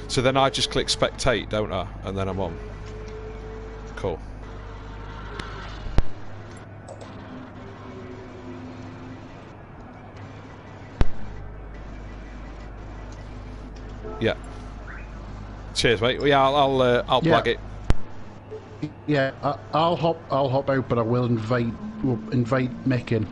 So then I just click spectate, don't I? And then I'm on. Cool. Yeah. Cheers, mate. Yeah, I'll plug it. Yeah, I'll hop out, but I will invite Mick in.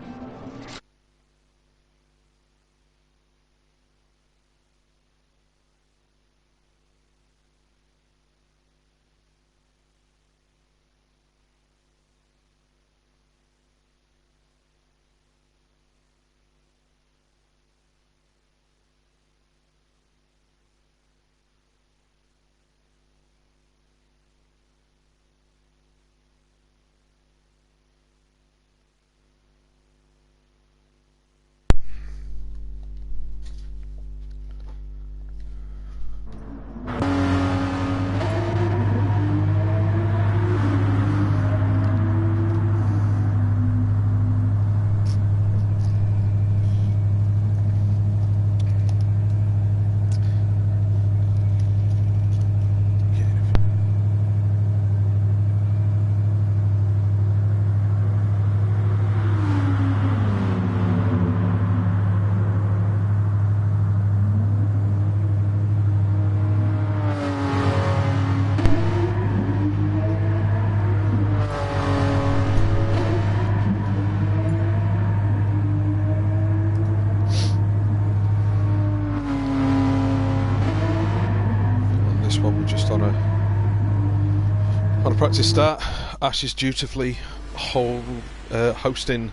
Practice start. Ash is dutifully hosting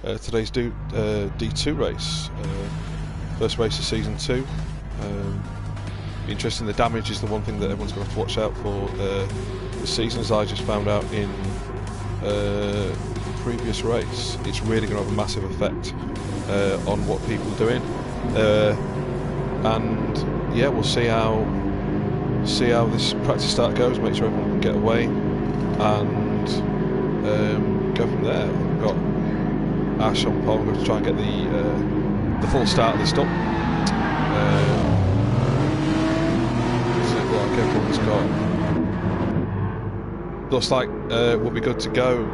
today's D2 race. First race of season 2. Interesting, the damage is the one thing that everyone's going to have to watch out for this season, as I just found out in the previous race. It's really going to have a massive effect on what people are doing. And yeah, we'll see how this practice start goes, make sure everyone can get away, and go from there. We've got Ash on pole. We're going to try and get the full start of this done. See what everyone's got. Looks like we'll be good to go.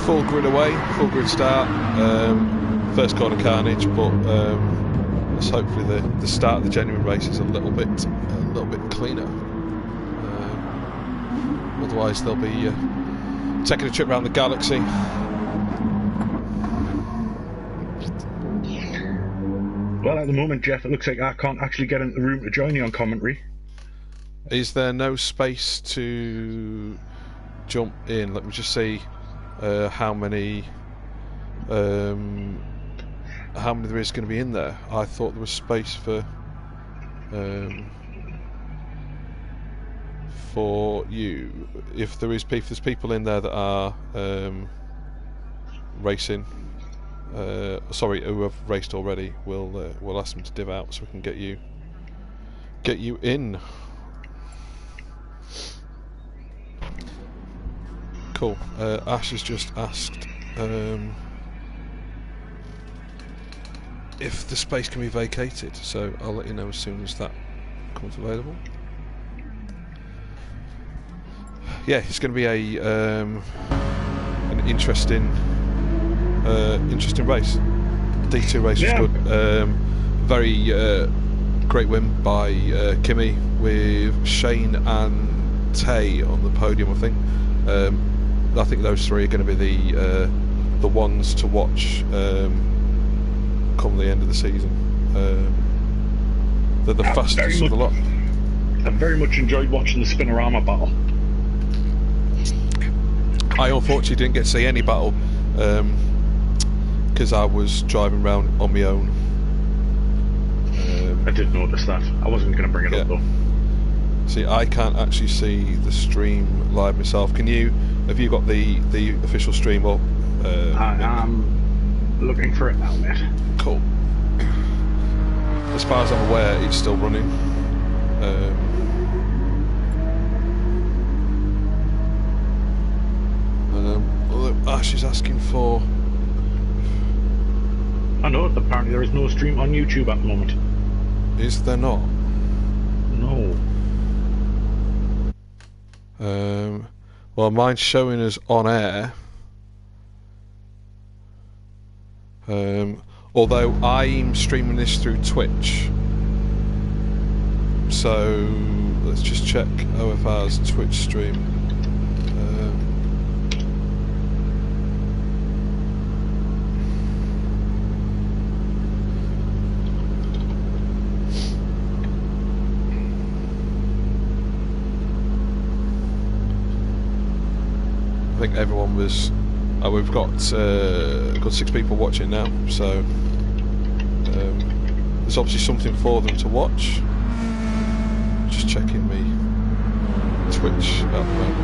Full grid away, full grid start. First corner carnage, but hopefully the start of the genuine race is a little bit cleaner. Otherwise they'll be taking a trip around the galaxy. Well, at the moment, Jeff, it looks like I can't actually get into the room to join you on commentary. Is there no space to jump in? Let me just see how many there is going to be in there. I thought there was space for you. If there's people in there that are racing, who have raced already, we'll ask them to div out so we can get you in. Cool. Ash has just asked if the space can be vacated, so I'll let you know as soon as that becomes available. Yeah, it's going to be an interesting race. D2 race was good. Very great win by Kimmy, with Shane and Tay on the podium. I think those three are going to be the ones to watch come the end of the season. They're the fastest of the lot. I very much enjoyed watching the Spinorama battle. I unfortunately didn't get to see any battle because I was driving around on my own. I did notice that. I wasn't going to bring it up though. See, I can't actually see the stream live myself. Have you got the official stream up? I am looking for it now, mate. Cool. As far as I'm aware, it's still running. Ash is asking for... I know, apparently there is no stream on YouTube at the moment. Is there not? no. Well, mine's showing us on air. Although I'm streaming this through Twitch. So let's just check OFR's Twitch stream. I think everyone was. We've got 6 people watching now, so there's obviously something for them to watch. Just checking me Twitch at the moment.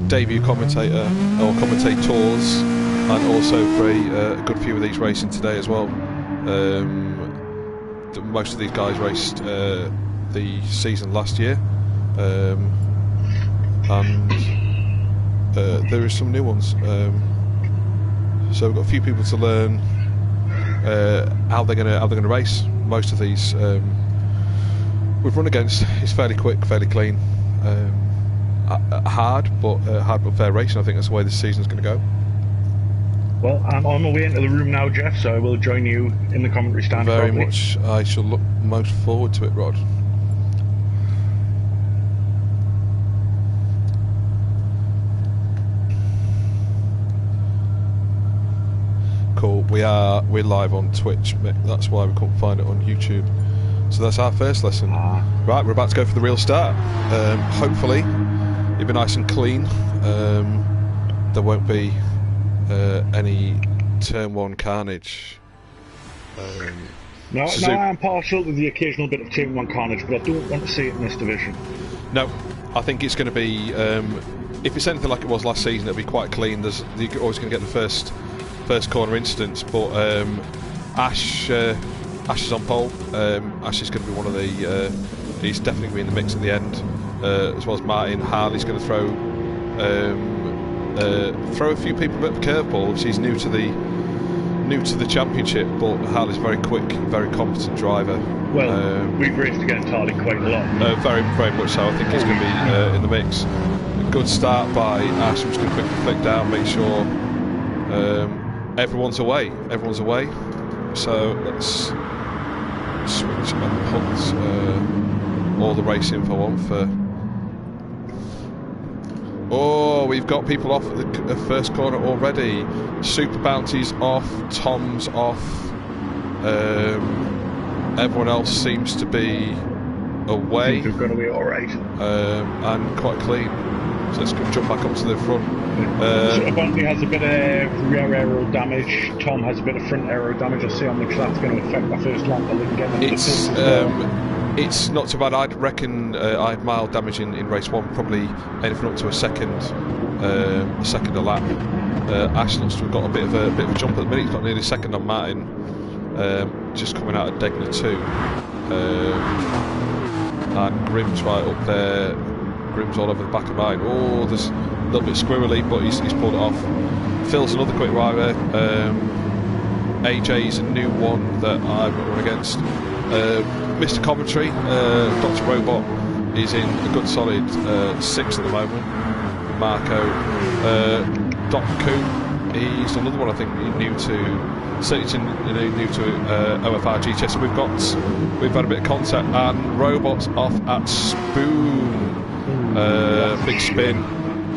Debut commentator or commentators, and also for a good few of these racing today as well. Most of these guys raced the season last year. And there is some new ones. So we've got a few people to learn how they're gonna race. Most of these we've run against is fairly quick, fairly clean, hard but fair racing. I think that's the way this season's going to go. Well, I'm on my way into the room now, Jeff. So I will join you in the commentary stand. Very much. I shall look most forward to it, Rod. Cool. We're live on Twitch. That's why we couldn't find it on YouTube. So that's our first lesson. Right, we're about to go for the real start. Hopefully it'll be nice and clean. There won't be any turn 1 carnage. No, I'm partial to the occasional bit of turn 1 carnage, but I don't want to see it in this division. No, I think it's going to be. If it's anything like it was last season, it'll be quite clean. You're always going to get the first corner instance, but Ash is on pole. Ash is going to be one of the. He's definitely going to be in the mix at the end, as well as Martin. Harley's going to throw a few people a bit of a curveball. She's new to the championship, but Harley's a very quick, very competent driver. Well, we've raced against Harley quite a lot. Very, very much so. I think he's going to be in the mix. A good start by Ash. I'm just going to quickly flick down, make sure. Everyone's away. So let's switch and put all the race info on for. Oh, we've got people off at the first corner already. Super Bounty's off. Tom's off. Everyone else seems to be away. I think we're going to be all right. And quite clean. So let's jump back up to the front. Bounty has a bit of rear aero damage. Tom has a bit of front aero damage. I'll see how much that's going to affect my first lap. It's not too bad. I'd reckon I had mild damage in race 1, probably anything up to a second a lap. Ash looks to have got a bit of a jump at the minute. He's got nearly second on Martin, just coming out of Degner 2. And Grimm's right up there. Grimm's all over the back of mine. Oh, there's a little bit squirrely, but he's pulled it off. Phil's another quick rider. AJ's a new one that I've run against. Mr. Commentary, Dr. Robot is in a good solid 6th at the moment. Marco, Dr. Coon, he's another one I think new to OFR GTS. So we've had a bit of contact, and Robot's off at Spoon. Big spin.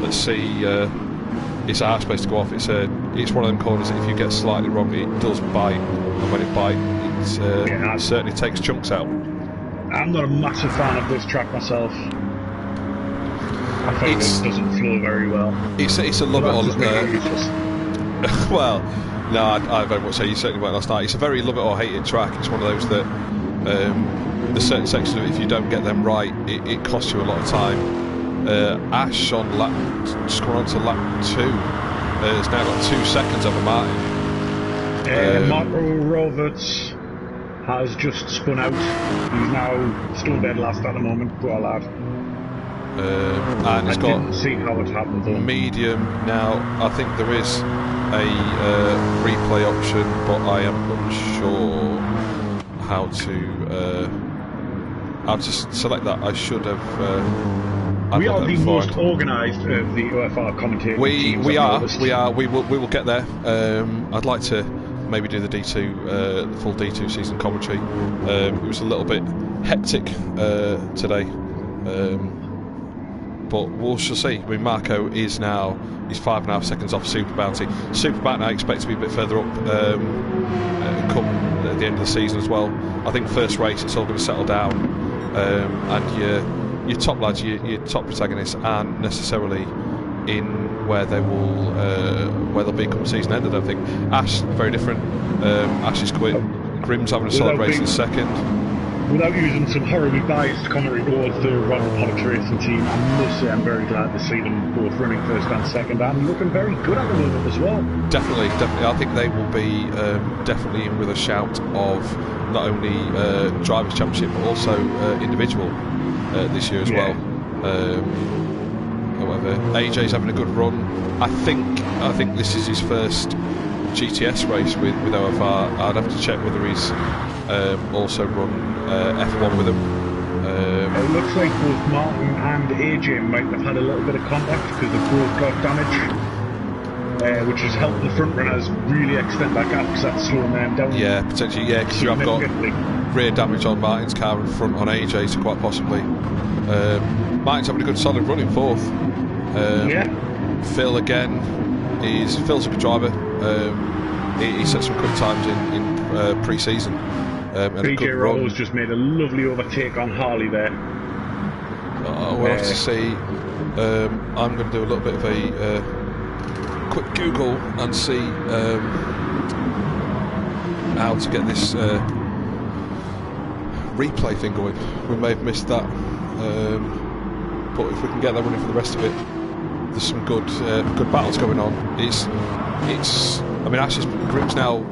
Let's see. It's a hard space to go off. It's one of them corners that if you get slightly wrong, it does bite, and when it bites, it certainly takes chunks out. I'm not a massive fan of this track myself. I think it doesn't flow very well. It's a little bit on. Well, no, I very much say you certainly went last night. It's a very love it or hate it track. It's one of those that there's certain sections of it, if you don't get them right, it costs you a lot of time. Ash on just going on to lap 2. It's now got 2 seconds over Martin. Marco Roberts has just spun out. He's now still dead last at the moment, poor lad. And it's got didn't see how it happened though. Medium now. I think there is a replay option, but I am unsure. how to select that. I should have. We are the most organised of the OFR commentating teams. We are. We will get there. I'd like to maybe do the D2, the full D2 season commentary. It was a little bit hectic today, but we shall see. I mean, Marco is now, he's 5.5 seconds off Super Bounty. Super Bounty I expect to be a bit further up come at the end of the season as well. I think first race it's all going to settle down, and your top lads, your top protagonists aren't necessarily in where they will where they'll be come season end. I don't think. Ash very different. Ash is quit. Grim's having a solid race in second. Without using some horribly biased commentary towards the Ron Pollock's racing team, I must say I'm very glad to see them both running first and second, and looking very good at the moment as well. Definitely. I think they will be definitely in with a shout of not only Drivers' Championship but also individual this year as well. However, AJ's having a good run. I think this is his first GTS race with OFR. I'd have to check whether he's also run F1 with them. It looks like both Martin and AJ might have had a little bit of contact because they've both got damage, which has helped the front runners really extend that gap because that's slowing them down. Yeah, potentially, yeah, because you have got rear damage on Martin's car and front on AJ's quite possibly. Martin's having a good solid run in fourth. Phil again, Phil's a good driver. He set some good times in pre-season. BJ Rollo's just made a lovely overtake on Harley there. We'll have to see. I'm going to do a little bit of a quick Google and see how to get this replay thing going. We may have missed that, but if we can get that running for the rest of it, there's some good battles going on. It's I mean, Grim's now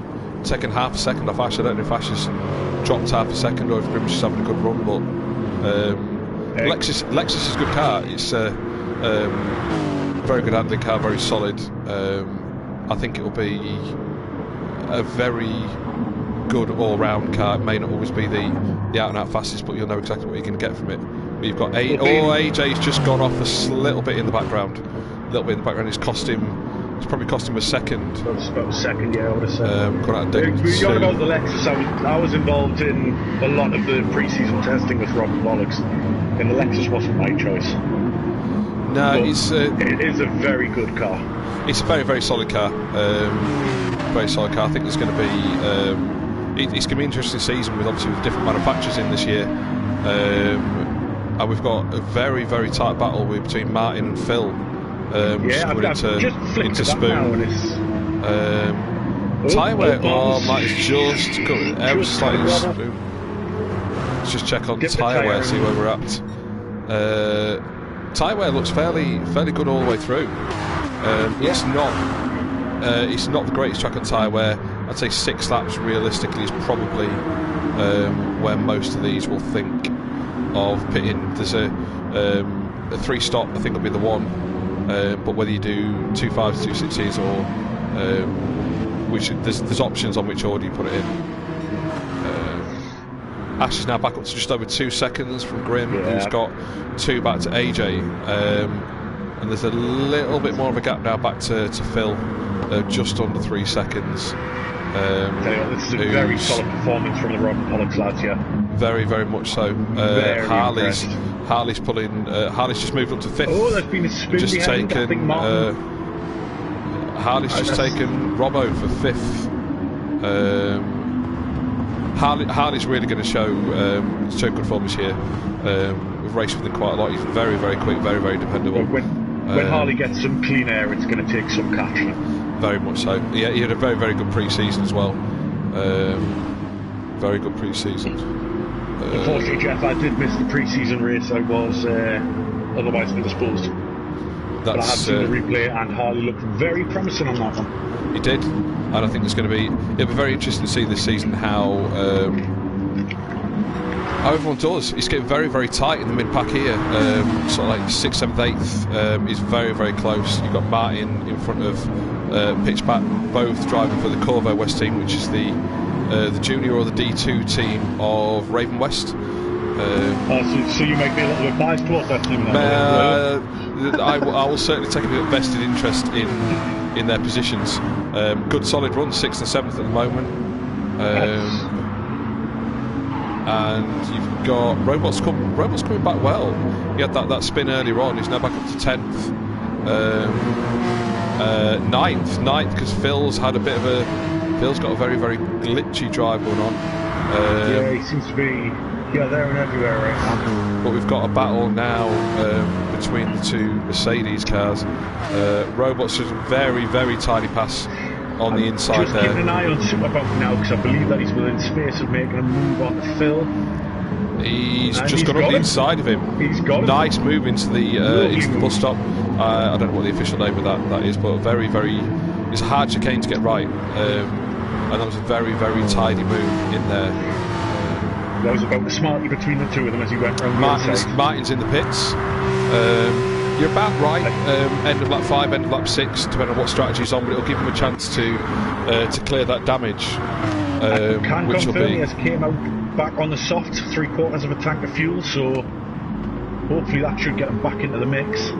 taken half a second off Ash. I don't know if Ash has dropped half a second or if Grim's just having a good run, but Lexus is a good car. It's very good handling car, very solid. I think it will be a very good all-round car. It may not always be the out-and-out fastest, but you'll know exactly what you're going to get from it. But you've got AJ's just gone off a little bit in the background. It's probably cost him a second. About a second, yeah, I would have said. You're about the Lexus. I was involved in a lot of the pre-season testing with Rob Bollocks, and the Lexus wasn't my choice. No, it is a very good car. It's a very, very solid car. Very solid car. I think there's going to be it's going to be an interesting season with different manufacturers in this year, and we've got a very, very tight battle between Martin and Phil. I've just flicked into Spoon. Tyre wear, Martin's just ever slightly Spoon. Let's just check on tyre wear, see where we're at. Tyre wear looks fairly good all the way through. It's not the greatest track on tyre wear. I'd say 6 laps realistically is probably where most of these will think of pitting. There's a 3-stop, I think will be the one. But whether you do 2 5s, 2 6s, or there's options on which order you put it in. Ash is now back up to just over 2 seconds from Grim, who's got 2 back to AJ, and there's a little bit more of a gap now back to Phil, just under 3 seconds. This is a very solid performance from the Rob Pollock's lads, yeah. Very, very much so. Harley's pulling. Harley's just moved up to 5th. Oh, there's been a spin just behind, taken. I think Martin. Harley's just taken Robbo for 5th. Harley's really going to show good form this year. We've raced with him quite a lot. He's very, very quick, very, very dependable. When Harley gets some clean air, it's going to take some catching. Very much so. Yeah, he had a very, very good pre-season as well. Very good pre-season. Unfortunately, Jeff, I did miss the pre-season race. I was otherwise indisposed. But I have seen the replay, and Harley looked very promising on that one. He did, and I think it'll be very interesting to see this season how everyone does. It's getting very, very tight in the mid-pack here. Sort of like 6th, 7th, 8th is very, very close. You've got Martin in front of pitched back, both driving for the Corvo West team, which is the junior or the D2 team of Raven West. So you might be a little bit biased towards that team then? I will certainly take a bit of vested interest in their positions. Good solid run, 6th and 7th at the moment. And you've got Robots coming back well. He had that spin earlier on. He's now back up to 10th. 9th because Phil's got a very, very glitchy drive going on. Yeah, he seems to be there and everywhere right now. But we've got a battle now between the two Mercedes cars. Robots just very, very tidy pass on the inside just there. Keeping an eye on Superbump now because I believe that he's within space of making a move on to Phil. He's just got up the inside of him. He's got nice move into the bus stop. I don't know what the official name of that is, but very, very. It's a hard chicane to get right, and that was a very, very tidy move in there. That was about the smarty between the two of them as he went round the inside. Martin's in the pits. You're about right. End of lap 5, end of lap 6, depending on what strategy he's on, but it'll give him a chance to clear that damage. I can confirm he has came out back on the soft, 3/4 of a tank of fuel, so hopefully that should get him back into the mix.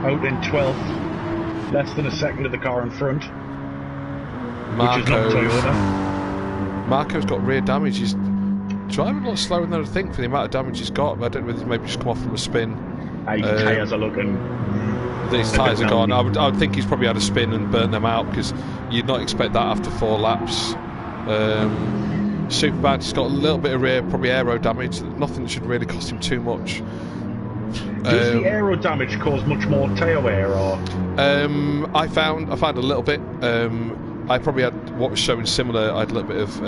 Out in 12th, less than a second of the car in front, which is not Toyota. Marco's got rear damage. He's driving a lot slower than I think for the amount of damage he's got. I don't know whether he's maybe just come off from a spin. His tyres are looking. His tyres are gone. I would think he's probably had a spin and burnt them out because you'd not expect that after 4 laps. Superbad, he's got a little bit of rear, probably aero damage. Nothing that should really cost him too much. Does the aero damage cause much more tyre wear, or? I found a little bit. I probably had what was showing similar. I had a little bit of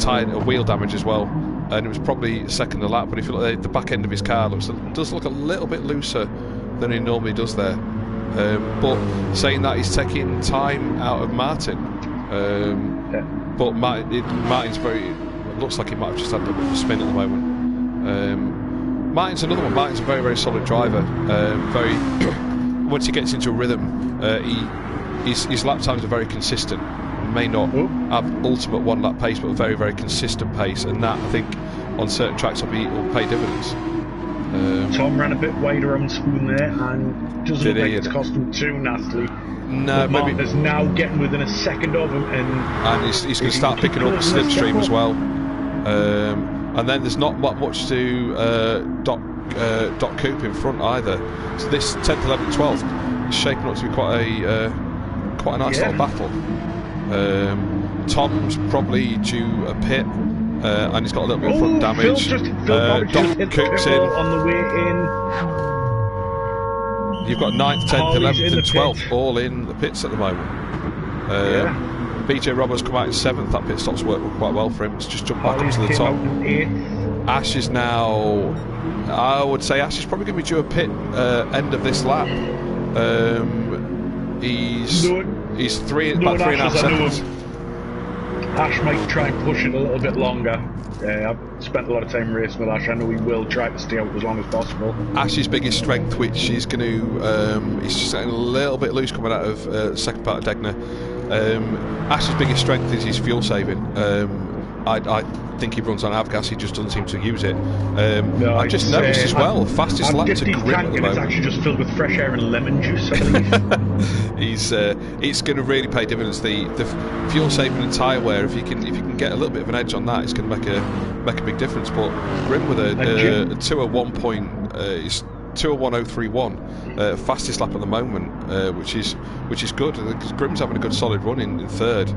tyre wheel damage as well, and it was probably second a lap. But if you look at the back end of his car, does look a little bit looser than he normally does there. But saying that, he's taking time out of Martin. But Martin's looks like he might have just had a little bit of a spin at the moment. Martin's another one. Martin's a very, very solid driver. Once he gets into a rhythm, his lap times are very consistent. May not have ultimate 1 lap pace, but a very, very consistent pace, and that I think on certain tracks will pay dividends. Tom ran a bit wider on spoon there, and doesn't look like it's cost him too nastily. No, Martin is now getting within a second of him, and he's going to start picking up slipstream as well. And then there's not much to Doc Coop in front either. So this 10th, 11th, 12th is shaping up to be quite a nice little battle. Tom's probably due a pit, and he's got a little bit of front damage. Doc Coop's in. On the way in. You've got 9th, 10th, 11th and 12th all in the pits at the moment. BJ Roberts come out in 7th. That pit stop's worked quite well for him. It's just jumped back up to the top. Ash is now... I would say Ash is probably going to be due a pit end of this lap. He's about 3.5 seconds. Ash might try and push it a little bit longer. I've spent a lot of time racing with Ash. I know he will try to stay out as long as possible. Ash's biggest strength, which is going to... he's just getting a little bit loose coming out of the second part of Degner. Ash's biggest strength is his fuel saving. I think he runs on avgas, he just doesn't seem to use it. I just noticed as well, fastest lap to Grim at the moment. It's actually just filled with fresh air and lemon juice, I believe. It's going to really pay dividends. The fuel saving and tyre wear, if you can get a little bit of an edge on that, it's going to make a big difference. But Grim with a 2:01.031, fastest lap at the moment, which is good because Grim's having a good solid run in third.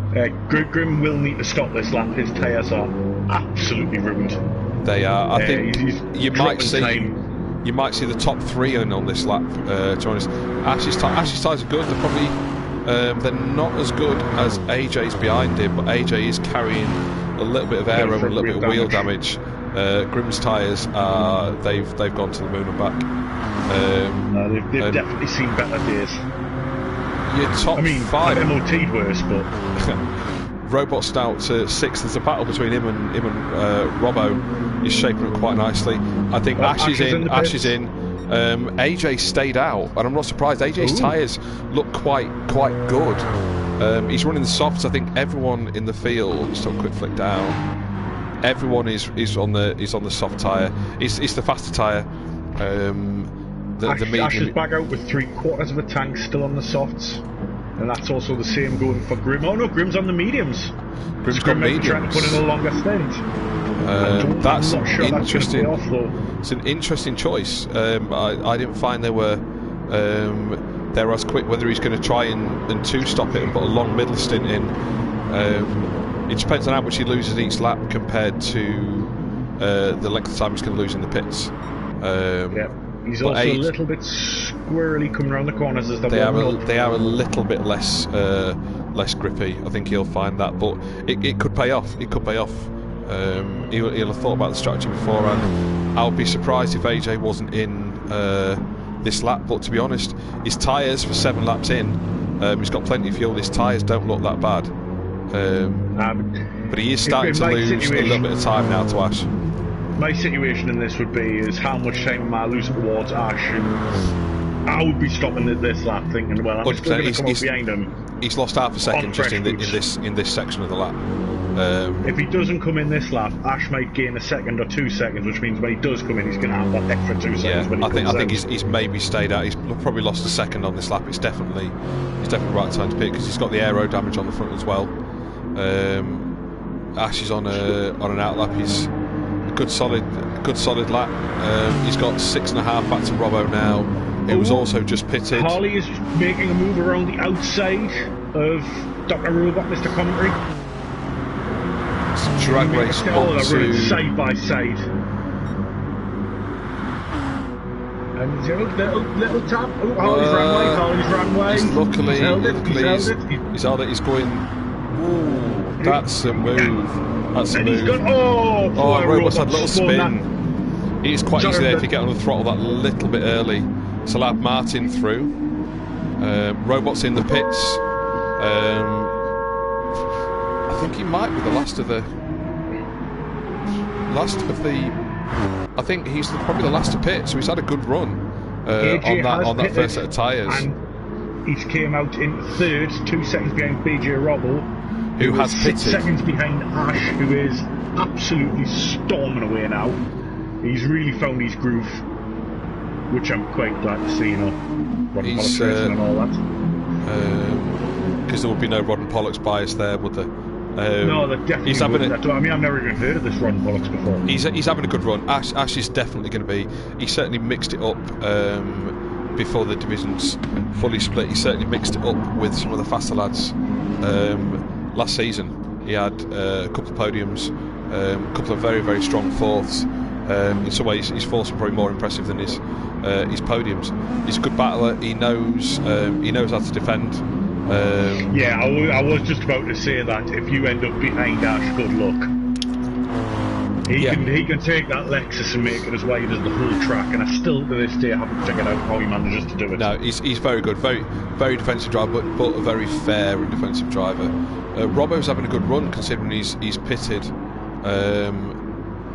Grim will need to stop this lap. His tyres are absolutely ruined. They are. I think you might see the top 3 on this lap. To be honest, Ash's tyres are good. They're probably they're not as good as AJ's behind him, but AJ is carrying a little bit of aero and a little bit of wheel damage. Grim's tyres are they've gone to the moon and back. They've definitely seen better days. Your top 5 MOT'd worse, but Robot's now to 6th. There's a battle between him and Robbo. He's shaping up quite nicely. I think Ash is in. AJ stayed out, and I'm not surprised. AJ's tyres look quite good. He's running the softs. I think everyone in the field. Just a quick flick down. Everyone is on the soft tyre. It's the faster tyre. The medium. Ash is back out with 3/4 of a tank still on the softs, and that's also the same going for Grim. Oh no, Grim's on the mediums. Grim's got mediums. Trying to put in a longer stint. That's I'm not sure interesting. That's gonna pay off, it's an interesting choice. I didn't find they were as quick. Whether he's going to try and two-stop it and put a long middle stint in. It depends on how much he loses each lap compared to the length of time he's going to lose in the pits. He's also a little bit squirrely coming around the corners as they are a little bit less grippy. I think he'll find that, but it could pay off. It could pay off. He'll have thought about the strategy beforehand. I'll be surprised if AJ wasn't in this lap, but to be honest, his tyres for 7 laps in, he's got plenty of fuel. His tyres don't look that bad. But he is starting to lose a little bit of time now to Ash. My situation in this would be is how much time am I losing towards Ash, and I would be stopping at this lap thinking, well, I'm still going to come up behind him. He's lost half a second just in this section of the lap. If he doesn't come in this lap, Ash might gain a second or 2 seconds, which means when he does come in, he's going to have that extra 2 seconds. When he I think he's maybe stayed out. He's probably lost a second on this lap. It's definitely the right time to pit because he's got the aero damage on the front as well. Ash is on an out lap. He's a good solid lap. He's got 6.5 back to Robbo now. It was also just pitted. Harley is making a move around the outside of Dr. Robot, Mr. Commentary. It's drag race onto side by side. And there's a little tap. Oh, Harley's ran away. He's held it. He's going. Ooh, that's a move. That's a move. Robot's had a little spin. It's quite easy there if you get on the throttle that little bit early. So I'll have Martin through. Robot's in the pits. I think he might be the last of the. I think he's probably the last to pit. So he's had a good run on that first set of tyres. And he's came out in third, 2 seconds behind BJ Robble, who has 6 pitted. seconds behind Ash, who is absolutely storming away now. He's really found his groove, which I'm quite glad to see, Rod and Pollock's racing and all that. Because there would be no Rod and Pollock's bias there, would there? No, there definitely wouldn't. I mean, I've never even heard of this Rod and Pollock's before. He's having a good run. Ash is definitely going to be. He certainly mixed it up before the divisions fully split. He certainly mixed it up with some of the faster lads. Last season, he had a couple of podiums, a couple of very, very strong fourths. In some ways, his fourths are probably more impressive than his podiums. He's a good battler. He knows how to defend. I was just about to say that if you end up behind Ash, good luck. He can take that Lexus and make it as wide as the whole track, and I still to this day haven't figured out how he manages to do it. No, he's very good, very very defensive driver, but a very fair and defensive driver. Robbo's having a good run considering he's pitted.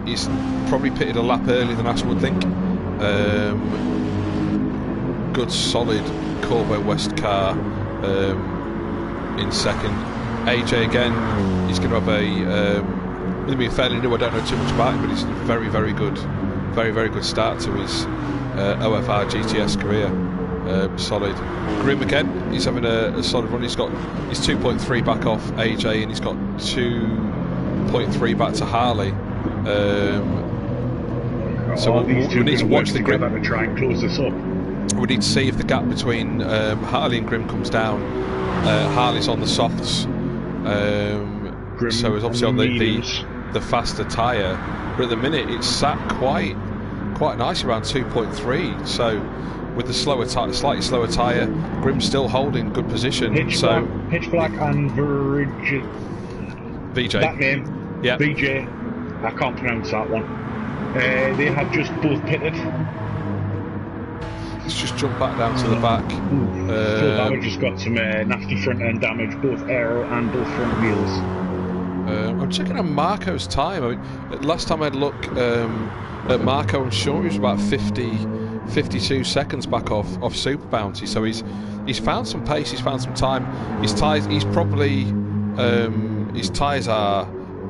He's probably pitted a lap earlier than Ash would think. Good solid Corvo West car in second. AJ again, he's going to have a fairly new, I don't know too much about him, but he's a very, very good start to his OFR GTS career. Solid. Grim again, he's having a solid run. He's got his 2.3 back off AJ, and he's got 2.3 back to Harley. So we need to watch the Grim to try and close this up. We need to see if the gap between Harley and Grim comes down. Harley's on the softs, so it's obviously on the faster tyre. But at the minute, it's sat quite nice around 2.3. So with the slightly slower tyre, Grim's still holding good position. Pitch Black and VJ. That name, yeah. VJ. I can't pronounce that one. They have just both pitted. Let's just jump back down to the back. Full damage has got some nasty front end damage, both aero and both front wheels. I'm checking on Marco's time. I mean, last time I had a look at Marco, I'm sure he was about 50 52 seconds back off Super Bounty. So he's found some pace, he's found some time. His tyres, he's probably his tyres are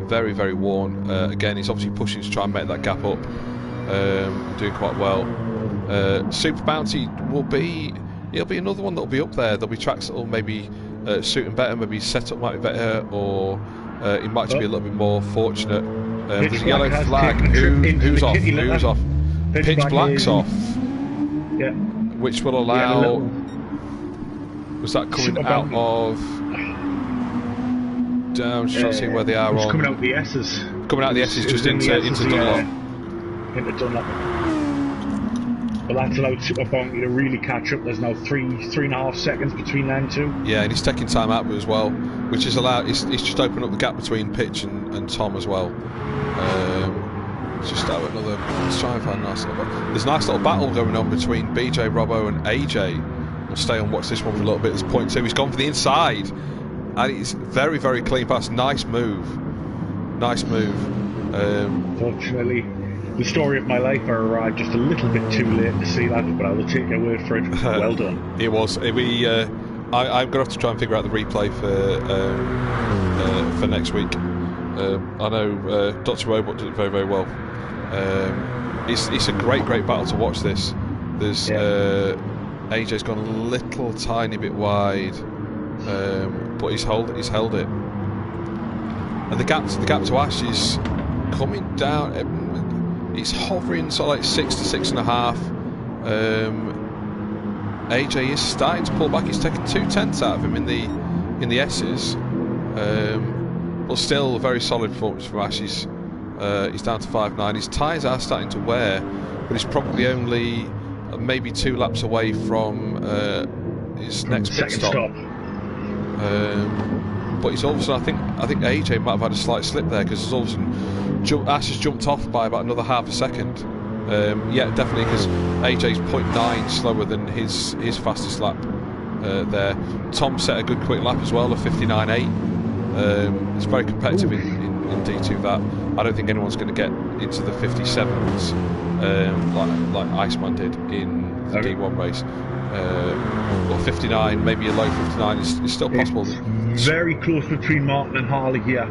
very, very worn. Again, he's obviously pushing to try and make that gap up. Doing quite well. Super Bounty he'll be another one that'll be up there. There'll be tracks that'll maybe suit him better, maybe setup might be better, or he might just be a little bit more fortunate. There's a yellow flag. Who's off? Who's off? Pitch Black's off. Yeah. Which will allow. Was that coming out of? Down. Just trying to see where they are on. Coming out the S's. Coming out the S's, just into Dunlop. Into Dunlop. But that's allowed Super Bounty to really catch up. There's now 3.5 seconds between them two. Yeah, and he's taking time out of it as well, which is allowed. He's just opened up the gap between Pitch and Tom as well. Just have another. Let's try and find a nice little. There's a nice little battle going on between BJ Robbo and AJ. We'll stay and watch this one for a little bit. There's point two. He's gone for the inside, and it's very, very clean pass. Nice move. Nice move. Fortunately, the story of my life, I arrived just a little bit too late to see that, but I will take your word for it. Well done. It was. I'm going to have to try and figure out the replay for next week. I know Dr. Robot did it very, very well. It's a great battle to watch this. There's AJ's gone a little tiny bit wide, but he's held it. And the gap to Ash is coming down. It's hovering sort of like 6 to 6.5. AJ is starting to pull back. He's taken 2/10 out of him in the S's, but still a very solid performance from Ash. He's down to 5.9. His tyres are starting to wear, but he's probably only maybe 2 laps away from his next pit stop. But he's all of a sudden, I think AJ might have had a slight slip there, because all of a sudden Ash has jumped off by about another half a second. Yeah, definitely, because AJ's 0.9 slower than his fastest lap there. Tom set a good quick lap as well, a 59.8. It's very competitive in D2. That I don't think anyone's going to get into the 57s like Iceman did in the D1 race. Or 59, maybe a low 59 is still possible. It's very close between Martin and Harley here.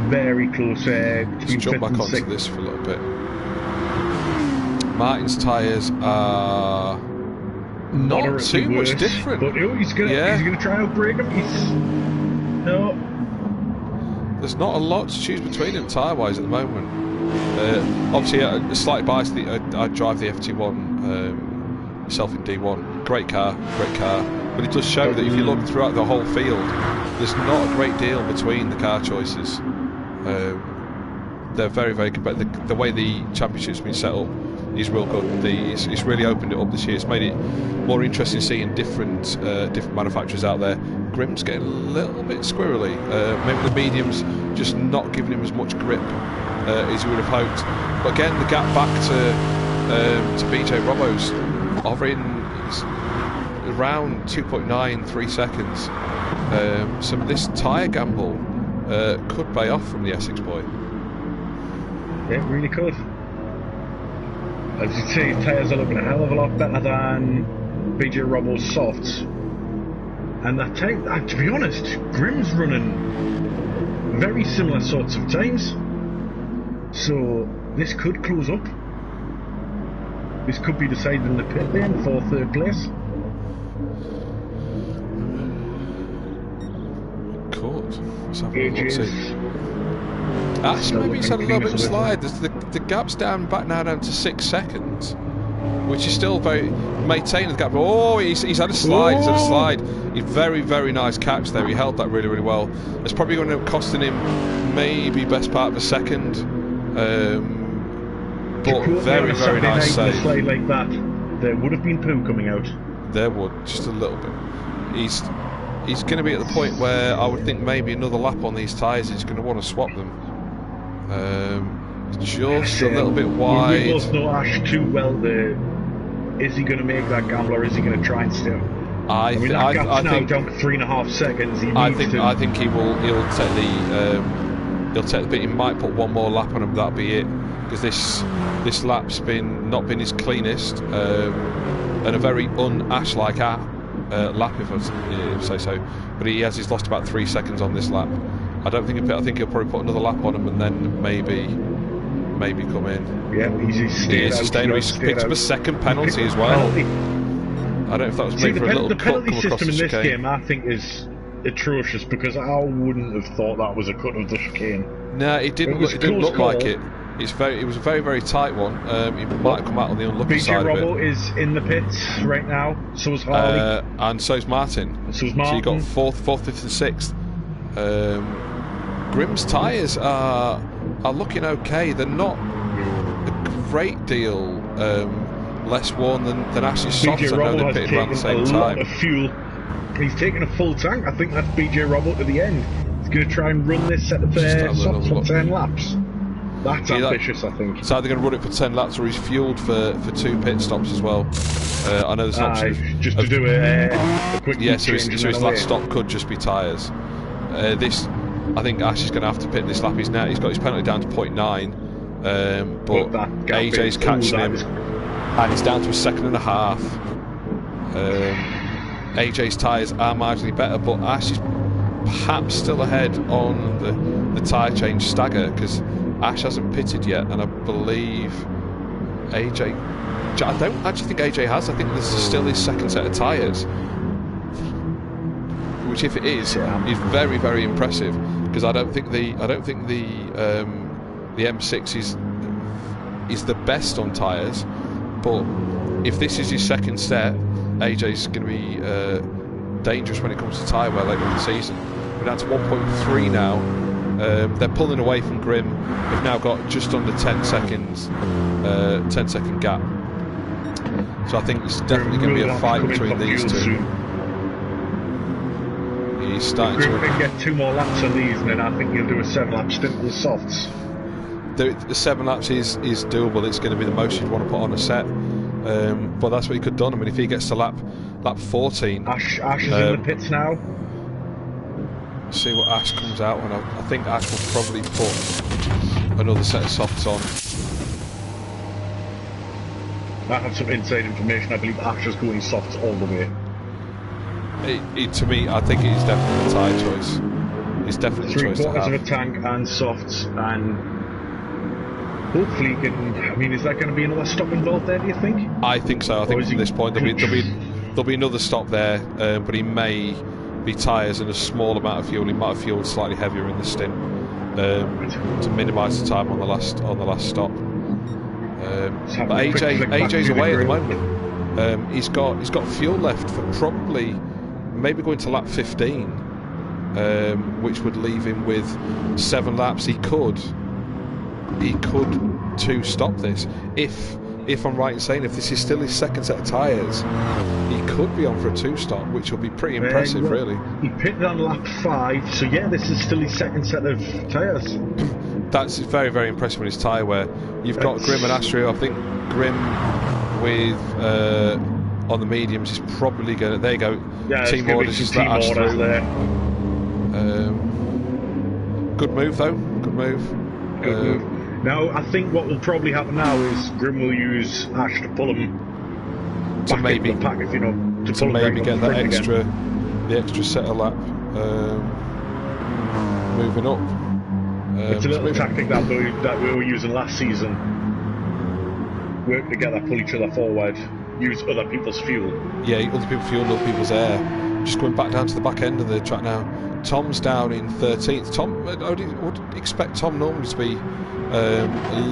Very close. Let's jump back onto this for a little bit. Martin's tyres are not too much different. But he's going to try and break them. No. There's not a lot to choose between them tyre-wise at the moment. Obviously, a slight bias. I drive the FT1 myself in D1. Great car. But it does show that if you look throughout the whole field, there's not a great deal between the car choices. They're very, very competitive. The way the championship's been set up is real good. It's really opened it up this year. It's made it more interesting seeing different manufacturers out there. Grimm's getting a little bit squirrely. Maybe the mediums just not giving him as much grip as you would have hoped. But again, the gap back to BJ Robbo's hovering around 2.93 seconds. So this tyre gamble could pay off from the Essex boy. Yeah, it really could. As you see, his tyres are looking a hell of a lot better than BJ Robbo's softs. And that time, to be honest, Grimm's running very similar sorts of times. So this could close up. This could be decided in the pit lane for 3rd place. Could. Let's have a look. Actually, maybe he's had a little bit of a slide. The gap's down to 6 seconds, which is still very maintaining the gap. Oh, he's had a slide. He's had a slide. He's very, very nice catch there. He held that really, really well. It's probably going to end up costing him maybe best part of a second. But very, very nice save. A slide like that, there would have been poo coming out. There would, just a little bit. He's going to be at the point where I would think maybe another lap on these tyres. He's going to want to swap them. Just a little bit wide. We both know Ash too well there. Is he going to make that gamble, or is he going to try and still? I think now down to 3.5 seconds. I think he will. He'll take the bit. He might put one more lap on him. That'll be it. because this lap's not been his cleanest, and a very un-Ash-like lap, if I say so. But he's lost about 3 seconds on this lap. I think he'll probably put another lap on him and then maybe come in. Yeah, he's picked up a second penalty as well. I don't know if that was made for a little cut come across the chicane. The penalty system in this game, I think, is atrocious, because I wouldn't have thought that was a cut of the chicane. No, it didn't look like it. It was a very, very tight one. It might have come out on the unlucky side of it. BJ Robbo is in the pits right now. So is Harley. And so is Martin. So you got fourth, fifth, and sixth. Grimm's tyres are looking okay. They're not a great deal less worn than Ash's softs. I know they pitted around the same time. Of fuel. He's taken a full tank. I think that's BJ Robbo to the end. He's going to try and run this set of softs for 10 laps. That's ambitious, I think. It's either going to run it for 10 laps or he's fueled for 2 pit stops as well. I know there's an option just to do a quick so his last stop could just be tyres. I think Ash is going to have to pit this lap. He's got his penalty down to 0.9, but AJ's catching him, and he's down to a 1.5 seconds. AJ's tyres are marginally better, but Ash is perhaps still ahead on the tyre change stagger, because Ash hasn't pitted yet, and I believe I don't actually think AJ has. I think this is still his second set of tyres, which, if it is very, very impressive, because I don't think the M6 is the best on tyres, but if this is his second set, AJ's going to be dangerous when it comes to tyre wear later in the season. We're down to 1.3 now. They're pulling away from Grimm. They've now got just under 10 seconds, 10-second gap. So I think it's definitely going to be a fight between these two. He's starting to get 2 more laps on these, and then I think he'll do a 7-lap stint on the softs. The 7 laps is doable. It's going to be the most you'd want to put on a set. But that's what he could have done. I mean, if he gets to lap 14, Ash is in the pits now. See what Ash comes out, and I think Ash will probably put another set of softs on. I have some inside information. I believe Ash is going softs all the way. To me, I think it is definitely a tyre choice. It's definitely a choice to have. 3/4 of a tank and softs, and hopefully he can. I mean, is that going to be another stop involved there, do you think? I think so. I think from this point there'll be another stop there, but he may be tyres and a small amount of fuel. He might have fueled slightly heavier in the stint to minimise the time on the last stop. But AJ's away at the moment. He's got fuel left for probably maybe going to lap 15, which would leave him with 7 laps. He could 2-stop this if I'm right in saying, if this is still his second set of tyres, he could be on for a 2-stop, which will be pretty impressive, really. He pitted on lap 5, so yeah, this is still his second set of tyres. That's very, very impressive with his tyre wear. You've got Grimm and Astro. I think Grimm with on the mediums is probably going to. There you go. Yeah, team orders just let Ash through. There. Good move though. Good move. Good move. Now, I think what will probably happen now is Grimm will use Ash to pull him to maybe into the pack, to maybe get that extra, the extra set of lap. Moving up. It's a little tactic that we were using last season. Work together, pull each other forward, use other people's fuel. Yeah, other people's fuel, other people's air. Just going back down to the back end of the track now. Tom's down in 13th. Tom, I would expect Tom normally to be a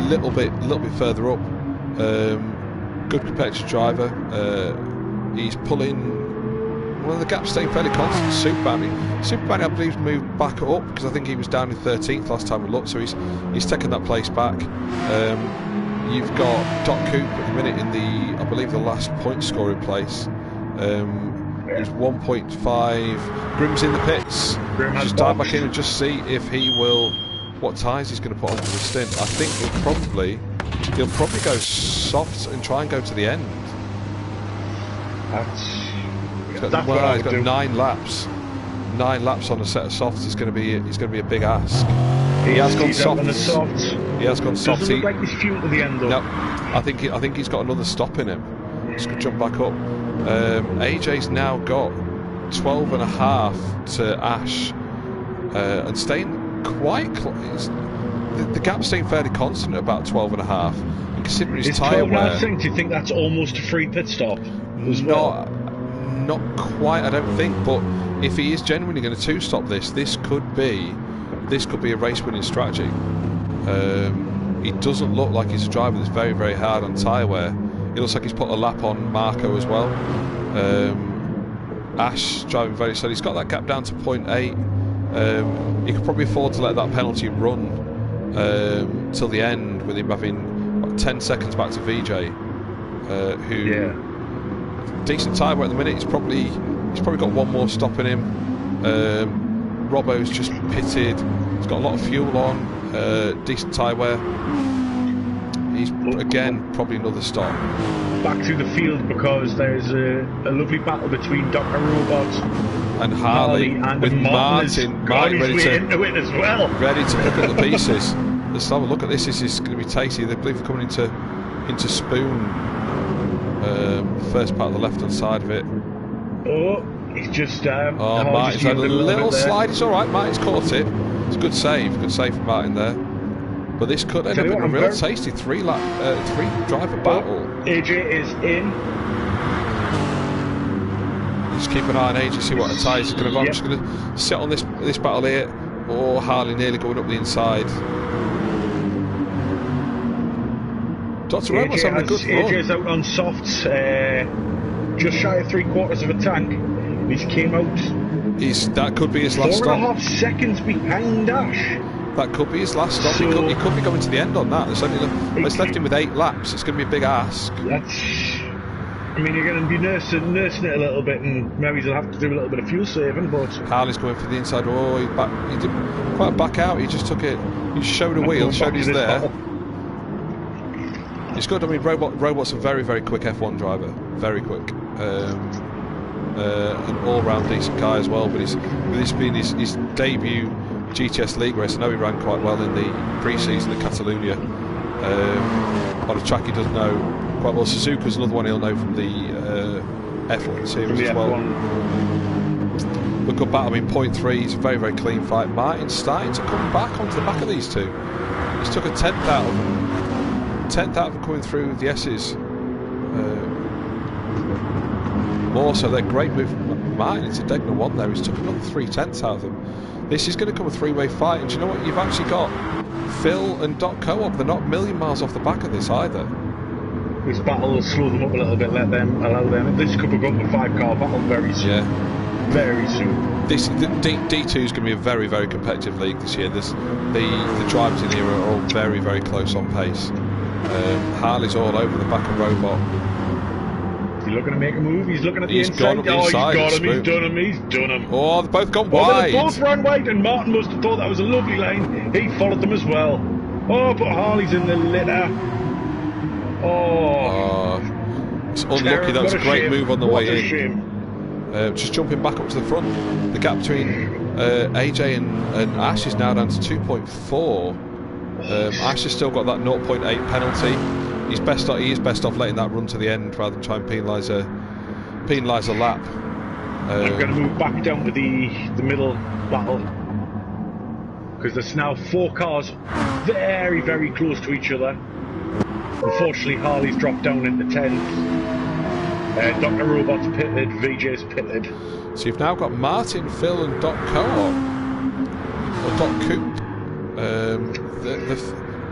little bit further up. Good competitive driver. He's pulling. Well, the gap's staying fairly constant. Superbanny, I believe, moved back up because I think he was down in 13th last time we looked, so he's taken that place back. You've got Doc Coop at the minute in I believe the last point scoring place. He's 1.5. Grimm's in the pits. Just dive back in and just see if he will. What tyres he's going to put on for the stint. I think he'll probably go soft and try and go to the end. He's got 9 laps. 9 laps on a set of softs is going to be a big ask. He has gone He's out on the soft. softs. He has gone soft. Doesn't look like he's fuel to the end though. No, I think he's got another stop in him. Just gonna jump back up. AJ's now got 12.5 to Ash, and staying quite close. The gap's staying fairly constant at about 12.5. And considering his tyre wear, do you think that's almost a free pit stop? Well? Not quite, I don't think. But if he is genuinely going to two-stop this could be a race-winning strategy. He doesn't look like he's a driver that's very, very hard on tyre wear. It looks like he's put a lap on Marco as well. Ash driving very slow. He's got that gap down to 0.8. He could probably afford to let that penalty run till the end, with him having 10 seconds back to VJ, who decent tyre wear at the minute. He's probably got one more stop in him. Robbo's just pitted. He's got a lot of fuel on, decent tyre wear. He's again probably another stop. Back to the field, because there's a lovely battle between Dr. Robot and Harley, and with Martin ready to win as well. Ready to pick up the pieces. Let's have a look at this. This is going to be tasty. They believe they're coming into Spoon. First part of the left hand side of it. Oh, he's just Martin's had a little slide. It's alright, Martin's caught it. It's a good save from Martin there. But this could end up in a real tasty three driver battle. AJ is in. Just keep an eye on AJ, see what the tyres are going to go. I'm just going to sit on this battle here. Oh, Harley nearly going up the inside. Dr. Robert's having a good run. AJ's out on softs, just shy of 3/4 of a tank. He's came out. That could be his last stop. 4.5 seconds behind Ash. That could be his last stop. So, he could be going to the end on that. It's left him with 8 laps. It's going to be a big ask. You're going to be nursing it a little bit, and maybe he'll have to do a little bit of fuel saving. But Harley's going for the inside. Oh, he didn't quite back out. He just took it. He showed a wheel, showed he's there. Battle. It's good. I mean, Robot's a very, very quick F1 driver. Very quick. An all-round decent guy as well. But with this being his debut GTS league race, I know he ran quite well in the pre-season at Catalonia, on a track he doesn't know quite well. Suzuka's another one he'll know from the F1 series as well. But good battle. I mean, 0.3 is a very, very clean fight. Martin's starting to come back onto the back of these two. He's took a 10th out of them coming through the S's. More so, they're great with Martin into Degner 1 there. He's took another 3/10 out of them. This is going to become a three-way fight, and do you know what? You've actually got Phil and Doc Co-op. They're not a million miles off the back of this either. This battle will slow them up a little bit, allow them. This could become a 5-car battle very soon. Yeah. Very soon. D2 is going to be a very, very competitive league this year. The drivers in here are all very, very close on pace. Harley's all over the back of Robot. Is he looking to make a move? He's looking at the inside. Gone up the inside. He's done him. Oh, they've both gone wide. They both ran wide, and Martin must have thought that was a lovely line. He followed them as well. Oh, but Harley's in the litter. Oh. It's unlucky. That was a great move on the way in. Shame. Just jumping back up to the front. The gap between AJ and Ash is now down to 2.4. Ash has still got that 0.8 penalty. He is best off letting that run to the end rather than try and penalise a lap. I'm going to move back down to the middle battle, because there's now 4 cars very, very close to each other. Unfortunately, Harley's dropped down into 10th. Dr. Robot's pitted, VJ's pitted. So you've now got Martin, Phil and Doc Co-op, or Doc Coop.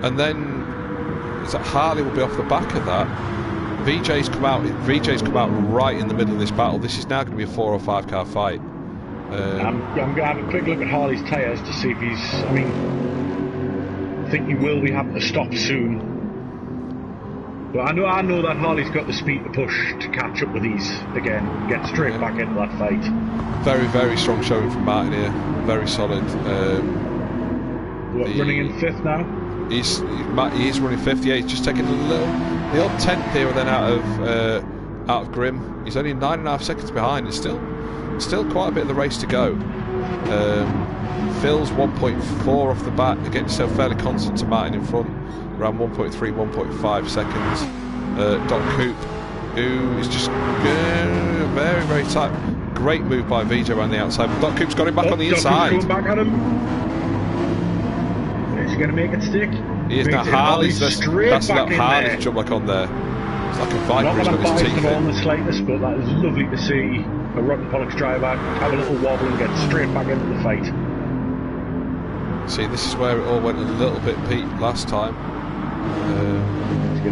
And then Harley will be off the back of that. VJ's come out right in the middle of this battle. This is now going to be a 4 or 5 car fight. I'm going to have a quick look at Harley's tyres to see if he's... I think he will be having to stop soon. But I know that Harley's got the speed to push to catch up with these again, get straight back into that fight. Very, very strong showing from Martin here. Very solid. Running in 5th now? He is running 5th. Yeah, he's just taking the odd 10th here and then out of Grim. He's only 9.5 seconds behind. It's still quite a bit of the race to go. Phil's 1.4 off the bat, again, so fairly constant to Martin in front, around 1.3, 1.5 seconds. Doc Coop, who is just very, very tight. Great move by VJ around the outside, but Doc Coop's got him back on the inside. Doc back at him. Is he going to make it stick? He is now. Harley's that's Harley's jump back on there. It's like a viper. He's got his teeth in the slightest, but that is lovely to see a Rotten Pollux driver have a little wobble and get straight back into the fight. See, this is where it all went a little bit peak last time.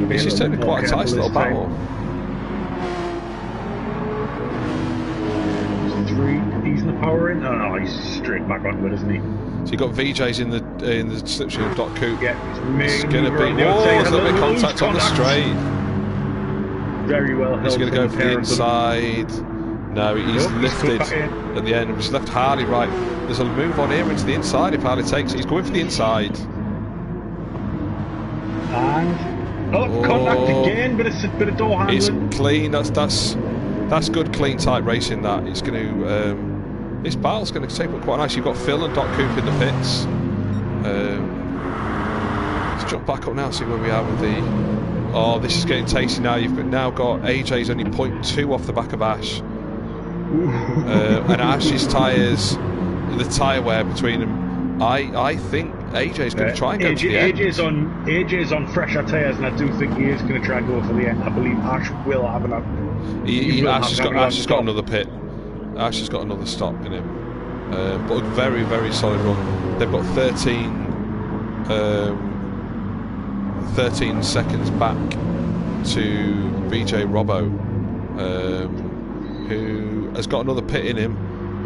This is turning quite a tight little battle. He's in the power in. Oh no, he's straight back onto it, isn't he? So you got VJ's in the slipstream of Doc Coop. Yeah, it's going to be there's a little bit of contact on the straight. Very well. He's going to go for the inside. No, he's lifted at the end. He's left Harley right. There's a move on here into the inside if Harley takes it. He's going for the inside. And contact again, bit of door handling. It's clean. That's good, clean, tight racing. That it's going to. This battle's going to take up quite nice. You've got Phil and Doc Coop in the pits. Let's jump back up now, see where we are with the. Oh, this is getting tasty now. You've now got AJ's only 0.2 off the back of Ash. And Ash's tyres, the tyre wear between them, I think AJ's going to try and go to the end. AJ's on fresher tyres, and I do think he is going to try and go for the end. I believe Ash will have enough. Ash has got another pit. Ash has got another stop in him. But a very, very solid run. They've got 13 seconds back to VJ Robbo, who has got another pit in him.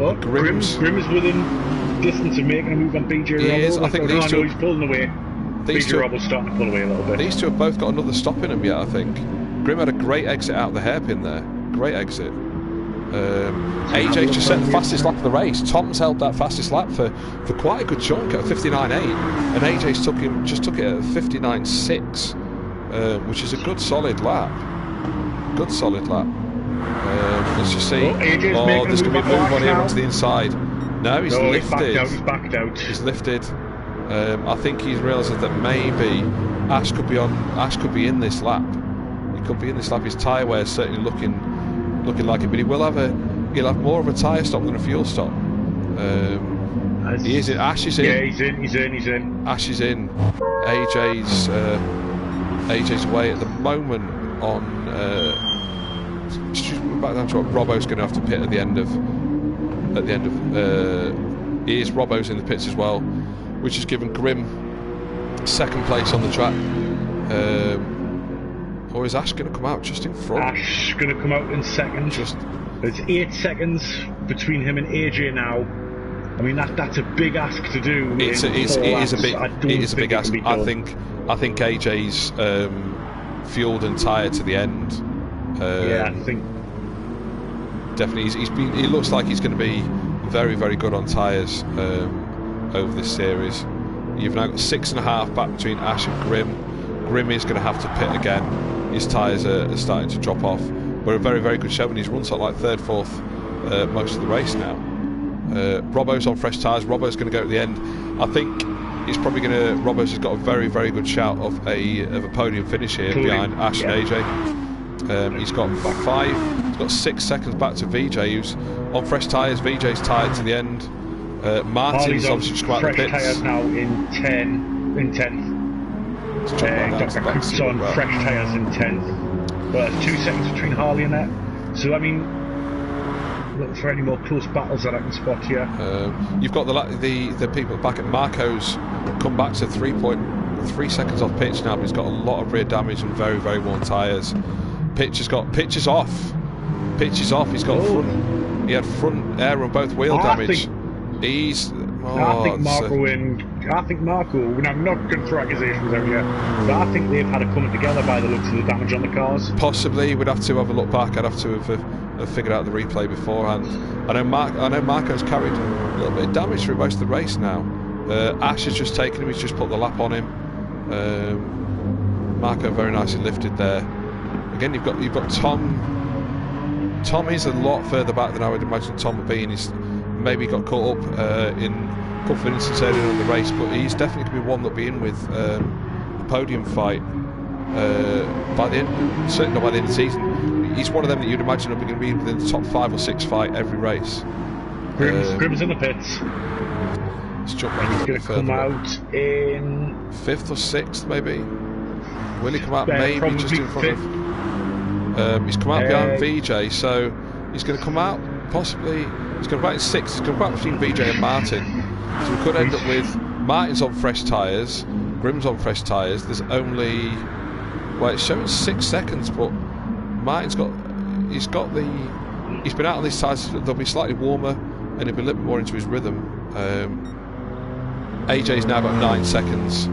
Oh, Grimm is within distance of making a move on VJ Robbo. He is. I think these two. He's pulling away. VJ Robbo's starting to pull away a little bit. These two have both got another stop in them yet, I think. Grimm had a great exit out of the hairpin there. Great exit. AJ's just set the fastest lap of the race. Tom's held that fastest lap for quite a good chunk at 59.8, and AJ's took it at 59.6, which is a good solid lap. Good solid lap. Let's just see. There's going to be a move on here onto the inside. No, he's lifted. He's backed out. He's lifted. I think he's realised that maybe Ash could be in this lap. He could be in this lap. His tyre wear is certainly looking like it, but he'll have more of a tyre stop than a fuel stop. He is in. Ash is in. Yeah, he's in. Ash is in. AJ's away at the moment on. Back down to what Robbo's going to have to pit at the end of. Robbo's in the pits as well, which has given Grimm second place on the track. Or is Ash going to come out just in front? Ash going to come out in second. There's 8 seconds between him and AJ now. I mean that's a big ask to do. It is a big ask. I think AJ's fueled and tyred to the end. Yeah, I think definitely he looks like he's going to be very, very good on tyres over this series. You've now got 6.5 back between Ash and Grimm. Grimm is going to have to pit again. His tyres are starting to drop off. We're a very, very good show, and he's run sort of like 3rd, 4th most of the race now. Robbo's on fresh tyres. Robbo's going to go at the end. I think he's probably going to. Robbo's has got a very, very good shout of a podium finish here behind Ash and AJ. He's got 6 seconds back to VJ, who's on fresh tyres. VJ's tired to the end. Martin's obviously just come out of the pits. Fresh tyres now in 10th. Dr. Coop's on fresh tyres in 10th. But 2 seconds between Harley and that. So I mean, look for any more close battles that I can spot here. You've got the people back at Marco's come back to 3.3 seconds off pitch now, but he's got a lot of rear damage and very, very worn tyres. Pitch is off. He's got front. He had front air on both wheel damage. I think Marco, and I'm not going to throw accusations out here, but I think they've had a coming together by the looks of the damage on the cars. Possibly, we'd have to have a look back. I'd have to have figured out the replay beforehand. I know Marco's carried a little bit of damage through most of the race now. Ash has just taken him, he's just put the lap on him. Marco very nicely lifted there. Again, you've got Tom. Tom is a lot further back than I would imagine Tom would be, and maybe got caught up in a couple of instances earlier in the race, but he's definitely going to be one that'll be in with a podium fight by the end, certainly not by the end of the season. He's one of them that you'd imagine will be going to be within the top 5 or 6 fight every race. Grimm's in the pits. Let's jump and he's going to come out in 5th or 6th, maybe. Will he come out maybe just in front of? He's come out behind VJ, so he's going to come out possibly. He's going to come out in 6th. He's going to come out between VJ and Martin. So we could end up with Martin's on fresh tyres, Grimm's on fresh tyres. There's only, well, it's showing 6 seconds, but Martin's got. He's been out on these tyres. They'll be slightly warmer, and he'll be a little bit more into his rhythm. AJ's now got 9 seconds.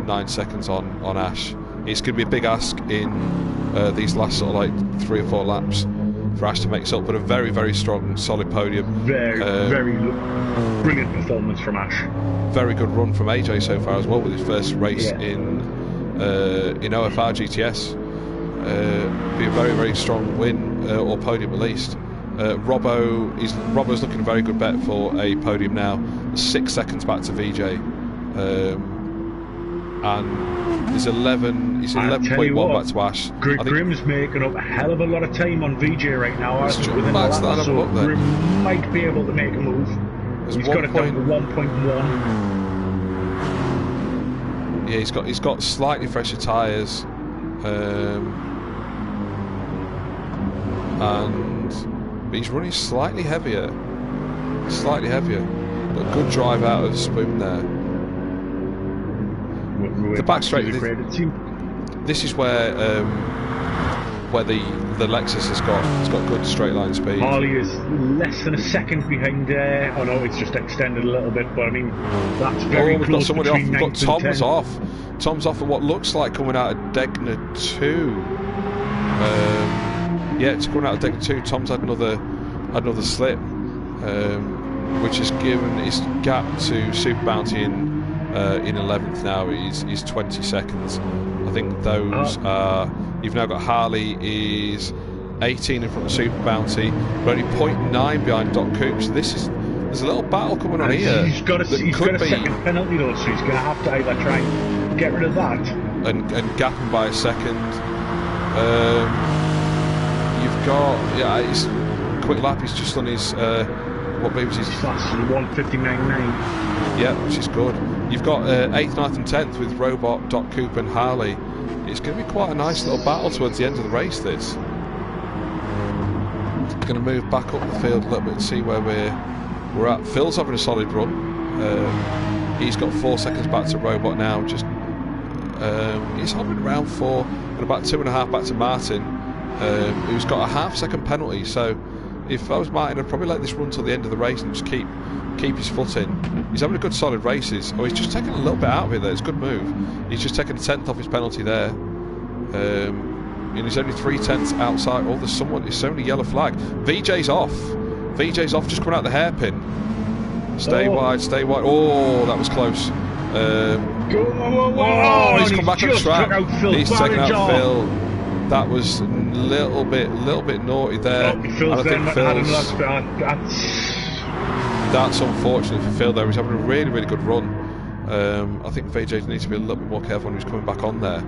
9 seconds on Ash. It's going to be a big ask in these last sort of like 3 or 4 laps for Ash to make up, but a very, very strong, solid podium. Very brilliant performance from Ash. Very good run from AJ so far as well with his first race in OFR GTS. Be a very, very strong win or podium at least. Robbo's looking a very good bet for a podium now. 6 seconds back to VJ. And he's 11.1 back to Ash. Grimm's making up a hell of a lot of time on VJ right now. Within the lap, so Grimm might be able to make a move. He's got it down to 1.1. Yeah, he's got slightly fresher tyres, and he's running slightly heavier, but good drive out of Spoon there. The back straight. This is where the Lexus has got good straight line speed. Harley is less than a second behind there. Oh no, it's just extended a little bit, but I mean that's very we've close. Got somebody off. We've got Tom's 10. off. Tom's off at what looks like coming out of Degner 2. Yeah, it's coming out of Degner 2. Tom's had another slip, which has given his gap to Super Bounty in 11th now. Is 20 seconds. I think those are. You've now got Harley is 18 in front of Super Bounty, but only 0.9 behind Doc Coops. There's a little battle coming on here. He's got a second penalty though, so he's going to have to either try and get rid of that and gap him by a second. You've got it's quick lap. He's just on his what was his 1:59.9. Yeah, which is good. You've got 8th, 9th and 10th with Robot, Doc Coop and Harley. It's going to be quite a nice little battle towards the end of the race, this. Going to move back up the field a little bit and see where we're at. Phil's having a solid run. He's got 4 seconds back to Robot now. Just he's hovering around 4 and about 2.5 back to Martin, who's got a half-second penalty. So if I was Martin, I'd probably let this run till the end of the race and just keep his foot in. He's having a good solid races. Oh, he's just taking a little bit out of it there. It's a good move. He's just taken a 10th off his penalty there. And he's only 3/10 outside. Oh, there's someone. It's only yellow flag. VJ's off. Just coming out the hairpin. Stay wide. Oh, that was close. He's come back on the track. He's taken out Phil. That was a little bit naughty there. And I think that's unfortunate for Phil there. He's having a really, really good run. I think VJ needs to be a little bit more careful when he's coming back on there.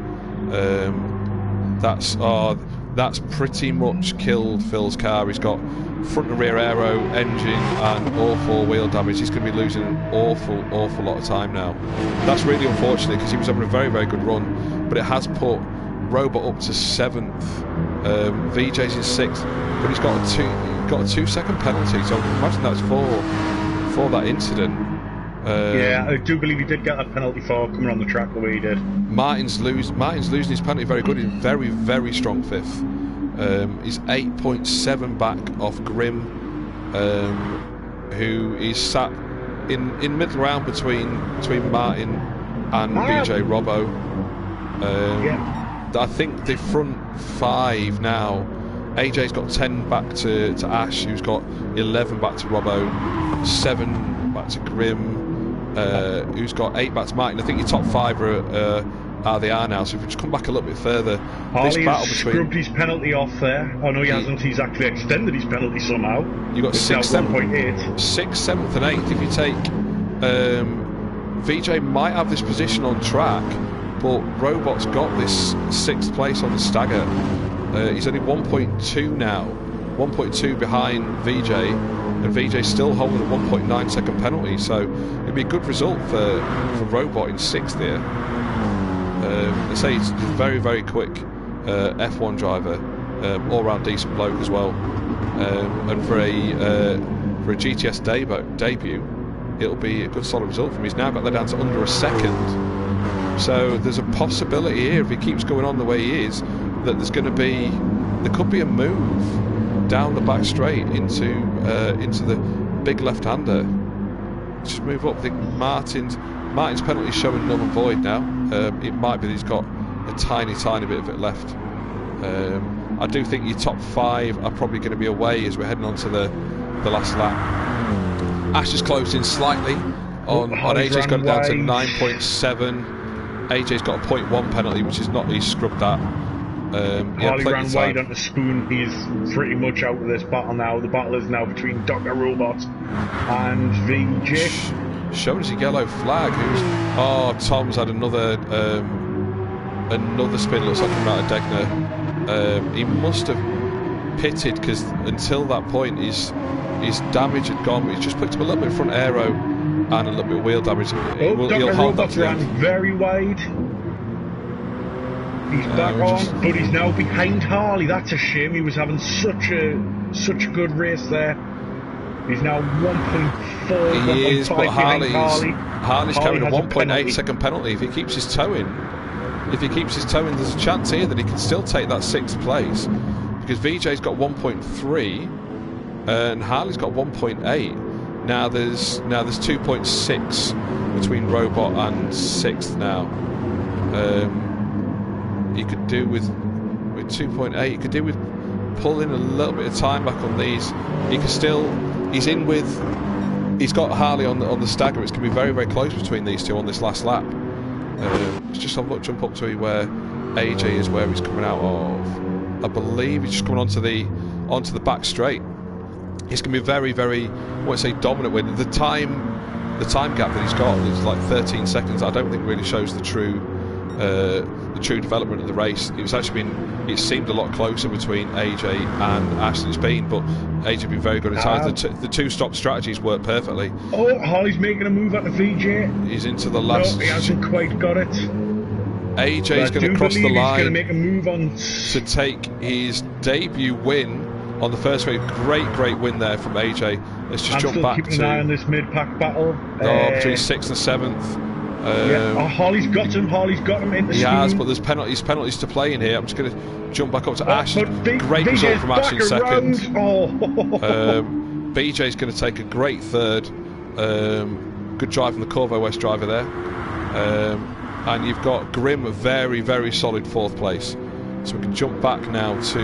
That's pretty much killed Phil's car. He's got front and rear aero, engine and all 4 wheel damage. He's going to be losing an awful lot of time now. That's really unfortunate because he was having a very, very good run, but it has put Robot up to 7th. VJ's in 6th, but he's got a 2-second penalty. So I can imagine that's for that incident. Yeah, I do believe he did get a penalty for coming on the track the way he did. Martin's losing his penalty very good. He's very, very strong 5th. He's 8.7 back off Grimm, who is sat in middle round between Martin and BJ Robbo. I think the front 5 now. AJ's got 10 back to Ash, who's got 11 back to Robbo, 7 back to Grimm. who's got 8 back to Martin. I think your top 5 are they are now. So if we just come back a little bit further, Harley this battle has between scrubbed his penalty off there. Oh no, he hasn't. He's actually extended his penalty somehow. You got 6th, 7th, and 8th. If you take VJ might have this position on track, but Robot's got this 6th place on the stagger. He's only 1.2 now, 1.2 behind VJ, and VJ's still holding a 1.9 second penalty. So it'd be a good result for Robot in 6th here. I say he's very, very quick F1 driver, all-round decent bloke as well, and for a GTS debut, it'll be a good solid result for him. He's now got that down to under a second, so there's a possibility here, if he keeps going on the way he is, that there could be a move down the back straight into the big left-hander. Just move up. I think Martin's penalty is showing null and void now. It might be that he's got a tiny bit of it left. I do think your top 5 are probably going to be away as we're heading on to the last lap. Ash has closed in slightly on AJ's got it down to 9.7. AJ's got a 0.1 penalty, which is not, he's scrubbed that. Harley ran wide onto Spoon. He's pretty much out of this battle now. The battle is now between Dr. Robot and VJ. Showing us a yellow flag. Tom's had another spin. Looks like from out of Degner. He must have pitted, because until that point his damage had gone. He's just picked up a little bit of front aero and a little bit of wheel damage. Dr. Robot ran very wide. He's back on, but he's now behind Harley. That's a shame. He was having such a good race there. He's now 1.4. He is, but Harley's carrying a 1.8 second penalty. If he keeps his toe in, there's a chance here that he can still take that 6th place, because VJ's got 1.3 and Harley's got 1.8. Now there's 2.6 between Robot and 6th now. You could do with 2.8. You could do with pulling a little bit of time back on these. He's got Harley on the stagger. It's going to be very, very close between these two on this last lap. Let's just have a look, jump up to where AJ is, where he's coming out of. I believe he's just coming onto the back straight. It's going to be very, very, I won't say dominant win. The time gap that he's got is like 13 seconds. I don't think really shows the true development of the race. It seemed a lot closer between AJ and Ash than it's been, but AJ been very good at times. The two-stop strategies work perfectly. Harley's making a move at the VJ. He's into the last. No, he hasn't quite got it. AJ's going to cross the line. He's going to make a move on to take his debut win on the first race. Great win there from AJ. Let's just jump back keeping an eye on this mid-pack battle. Between 6th and 7th. Harley's got him into He has, but there's penalties to play in here. I'm just going to jump back up to Ash. Great result from Ash in 2nd. BJ's going to take a great 3rd. Good drive from the Corvo West driver there. And you've got Grim, a very, very solid 4th place. So we can jump back now to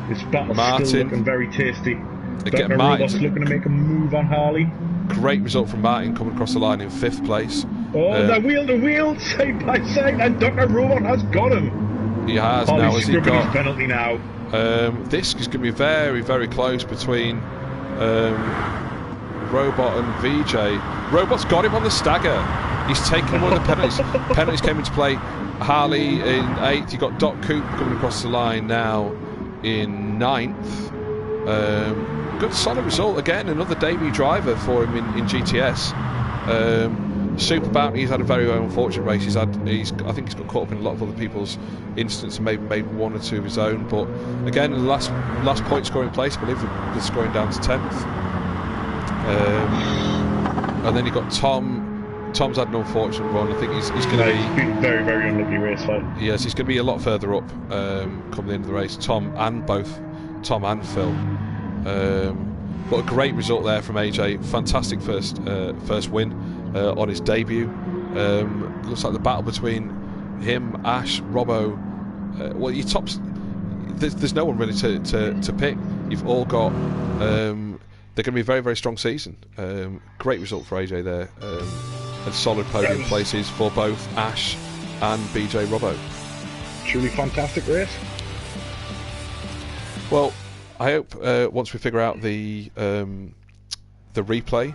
this battle's Martin. Still looking very tasty. Again, Martin's looking to make a move on Harley. Great result from Martin, coming across the line in 5th place. The wheel to wheel, side by side, and Dr. Robot has got him. He has. Harley's now has he got his penalty now. This is going to be very, very close between Robot and VJ. Robot's got him on the stagger. He's taken one of the penalties. Penalties came into play. Harley in 8th. You got Doc Coop coming across the line now in 9th. Good solid result again. Another debut driver for him in GTS. Super Bounty, he's had a very unfortunate race. I think he's got caught up in a lot of other people's incidents and maybe made 1 or 2 of his own. But again, the last point scoring place, I believe they're scoring down to 10th. And then you got Tom. Tom's had an unfortunate run. I think he's going to be. He's been very, very unlucky race fight. Yes, he's going to be a lot further up come the end of the race. Tom and Phil. But a great result there from AJ. Fantastic first win on his debut. Looks like the battle between him, Ash, Robbo. Well, your tops. There's no one really to pick. You've all got they're going to be a very, very strong season. Great result for AJ there, and solid podium places for both Ash and BJ Robbo. Truly fantastic race. Well, I hope once we figure out the replay,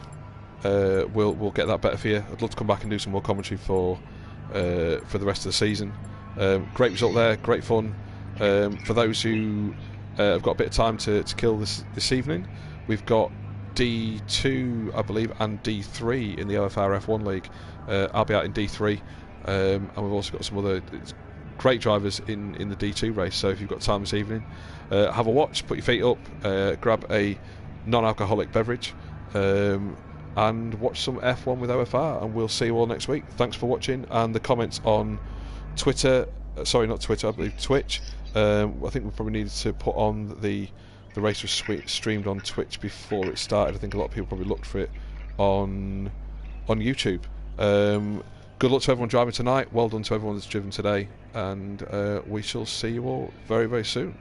we'll get that better for you. I'd love to come back and do some more commentary for the rest of the season. Great result there, great fun. For those who have got a bit of time to kill this evening, we've got D2, I believe, and D3 in the OFR F1 League. I'll be out in D3, and we've also got some other great drivers in the D2 race. So if you've got time this evening, have a watch, put your feet up, grab a non-alcoholic beverage, and watch some F1 with OFR, and we'll see you all next week. Thanks for watching, and the comments on Twitter, sorry, not Twitter, I believe Twitch. I think we probably needed to put on the race was streamed on Twitch before it started. I think a lot of people probably looked for it on YouTube. Good luck to everyone driving tonight. Well done to everyone that's driven today, and we shall see you all very, very soon.